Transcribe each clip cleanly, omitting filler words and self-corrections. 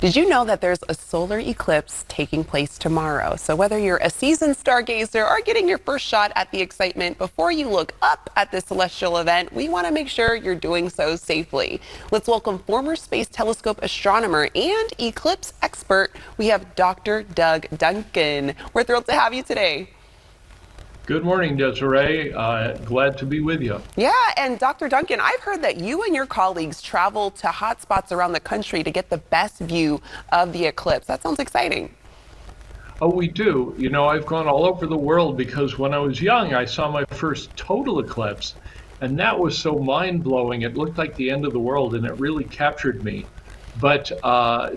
Did you know that there's a solar eclipse taking place tomorrow? So whether you're a seasoned stargazer or getting your first shot at the excitement, before you look up at this celestial event, we want to make sure you're doing so safely. Let's welcome former Space Telescope astronomer and eclipse expert. We have Dr. Doug Duncan. We're thrilled to have you today. Good morning, Desiree. Glad to be with you. Yeah, and Dr. Duncan, I've heard that you and your colleagues travel to hotspots around the country to get the best view of the eclipse. That sounds exciting. Oh, we do. You know, I've gone all over the world because when I was young, I saw my first total eclipse, and that was so mind-blowing. It looked like the end of the world, and it really captured me. But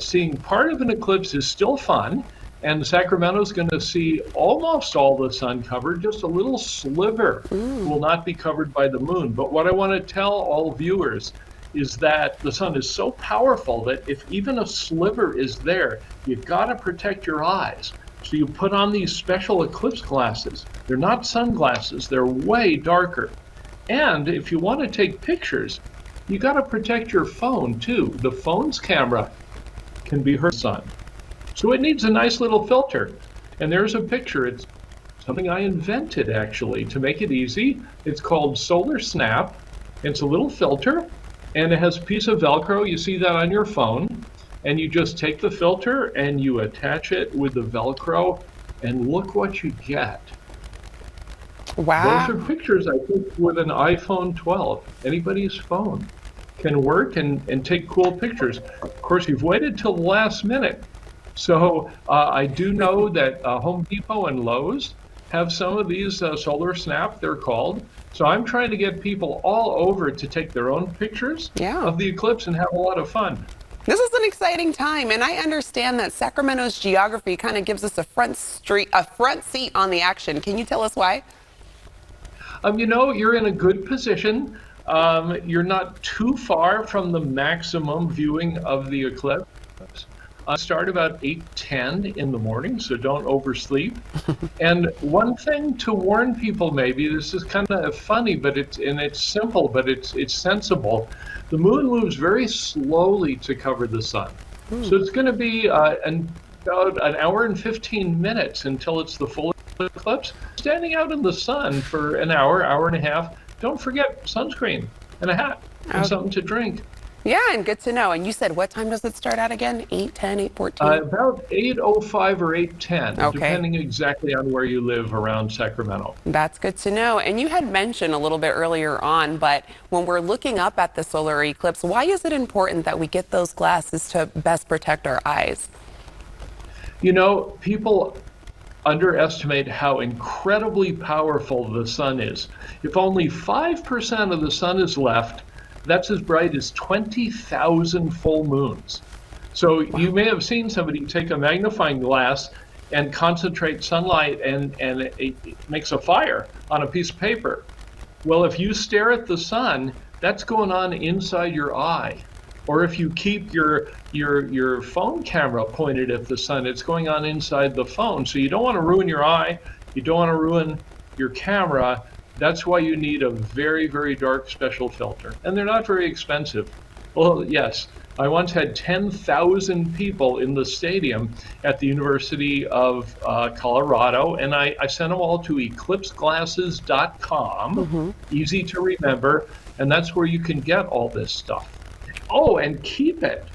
seeing part of an eclipse is still fun. And Sacramento's going to see almost all the sun covered, just a little sliver will not be covered by the moon. But what I want to tell all viewers is that the sun is so powerful that if even a sliver is there, you've got to protect your eyes. So you put on these special eclipse glasses. They're not sunglasses, they're way darker. And if you want to take pictures, you got to protect your phone too. The phone's camera can be hurt sun. So it needs a nice little filter. And there's a picture. It's something I invented actually to make it easy. It's called Solar Snap. It's a little filter and it has a piece of Velcro. You see that on your phone. And you just take the filter and you attach it with the Velcro and look what you get. Wow. Those are pictures I took with an iPhone 12. Anybody's phone can work and take cool pictures. Of course, you've waited till the last minute. So I do know that Home Depot and Lowe's have some of these Solar Snap, they're called. So I'm trying to get people all over to take their own pictures of the eclipse and have a lot of fun. This is an exciting time, and I understand that Sacramento's geography kind of gives us a front seat on the action. Can you tell us why? You know, you're in a good position. You're not too far from the maximum viewing of the eclipse. Start about 8:10 in the morning, so don't oversleep. And one thing to warn people, maybe this is kind of funny, but it's simple, but it's sensible. The moon moves very slowly to cover the sun, so it's going to be about an hour and 15 minutes until it's the full eclipse. Standing out in the sun for an hour, hour and a half. Don't forget sunscreen and a hat and something to drink. Yeah, and good to know. And you said, what time does it start at again? 8:10, 8:14? About 8:05 or 8:10, Okay. depending exactly on where you live around Sacramento. That's good to know. And you had mentioned a little bit earlier on, but when we're looking up at the solar eclipse, why is it important that we get those glasses to best protect our eyes? You know, people underestimate how incredibly powerful the sun is. If only 5% of the sun is left, that's as bright as 20,000 full moons. So you may have seen somebody take a magnifying glass and concentrate sunlight and it makes a fire on a piece of paper. Well, if you stare at the sun, that's going on inside your eye. Or if you keep your phone camera pointed at the sun, it's going on inside the phone. So you don't want to ruin your eye, you don't want to ruin your camera. That's why you need a very, very dark special filter. And they're not very expensive. Well, yes, I once had 10,000 people in the stadium at the University of Colorado, and I sent them all to eclipseglasses.com, easy to remember, and that's where you can get all this stuff. Oh, and keep it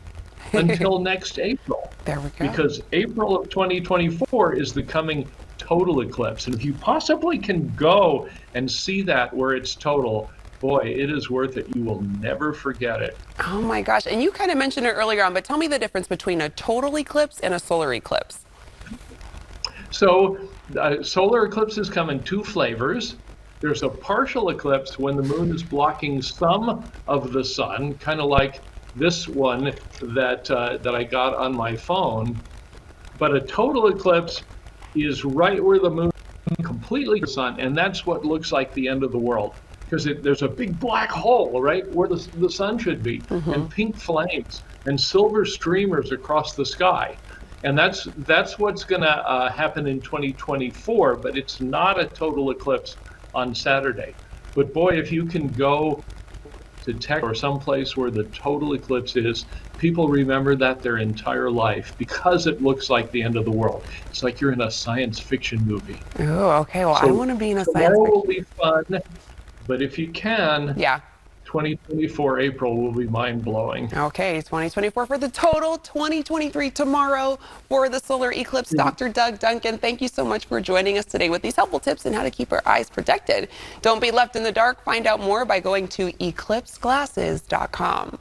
until next April. There we go. Because April of 2024 is the coming total eclipse. And if you possibly can go and see that where it's total, boy, it is worth it. You will never forget it. Oh my gosh. And you kind of mentioned it earlier on, but tell me the difference between a total eclipse and a solar eclipse. So solar eclipses come in two flavors. There's a partial eclipse when the moon is blocking some of the sun, kind of like this one that I got on my phone. But a total eclipse is right where the moon completely the sun, and that's what looks like the end of the world, because there's a big black hole right where the sun should be, and pink flames and silver streamers across the sky. And that's what's going to happen in 2024, but it's not a total eclipse on Saturday. But boy, if you can go detect or someplace where the total eclipse is, people remember that their entire life because it looks like the end of the world. It's like you're in a science fiction movie. Oh, okay. Well, I don't So want to be in a science tomorrow will fiction. be fun, but if you can, Yeah. 2024 April will be mind-blowing. Okay, 2024 for the total, 2023 tomorrow for the solar eclipse. Dr. Doug Duncan, thank you so much for joining us today with these helpful tips on how to keep our eyes protected. Don't be left in the dark. Find out more by going to eclipseglasses.com.